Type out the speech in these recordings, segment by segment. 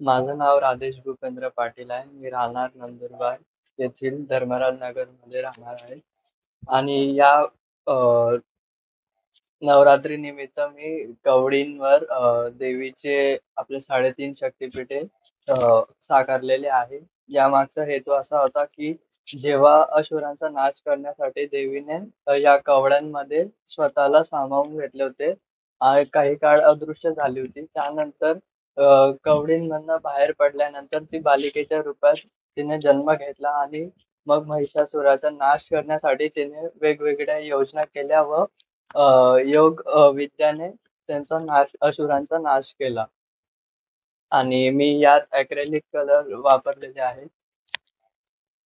माझं नाव राजेश भूपेंद्र पाटील आहे. मी राहणार नंदुरबार येथील धर्मराज नगरमध्ये राहणार आहे. आणि या अ, नवरात्री निमित्त मी गवळींवर देवीचे आपले 3.5 शक्तिपीठे साकारलेले आहे. यामागचा हेतू असा होता की जेव्हा असुरांचा नाश करण्यासाठी देवीने या कवड्यांमध्ये स्वतःला सामावून घेतले होते. काही काळ अदृश्य झाली होती. त्यानंतर कवडींमधनं बाहेर पडल्यानंतर ती बालिकेच्या रूपात तिने जन्म घेतला आणि मग महिषासुराचा नाश करण्यासाठी तिने वेगवेगळ्या योजना केल्या व योग विद्याने त्यांचा असुरांचा नाश केला. आणि मी यात ॲक्रेलिक कलर वापरलेले आहेत.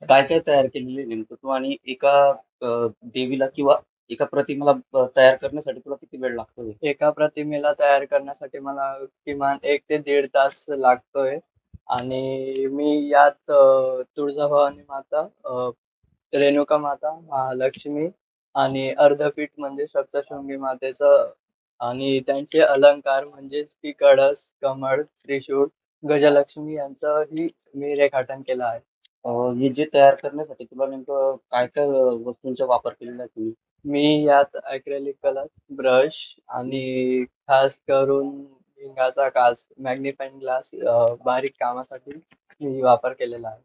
काय काय तयार केलेलं आहे नेमकं तू आणि एका देवीला किंवा एका प्रतिमेला तयार करण्यासाठी तुला किती वेळ लागतो? एका प्रतिमेला तयार करण्यासाठी मला किमान 1 ते 1.5 तास लागतोय. आणि मी यात तुळजाभवानी माता, रेणुका माता, महालक्ष्मी आणि अर्धपीठ म्हणजे सप्तशृंगी मातेचं आणि त्यांचे अलंकार म्हणजेच की कळस, कमळ, त्रिशूळ, गजलक्ष्मी यांचंही मी रेखाटन केलं आहे. हे जे तयार करण्यासाठी तुला नेमकं काय काय वस्तूंचा वापर केलेला आहे तुम्ही? मी यात ॲक्रेलिक कलर, ब्रश आणि खास करून भिंगाचा काच, मॅग्निफाइंग ग्लास बारीक कामासाठी मी वापर केलेला आहे.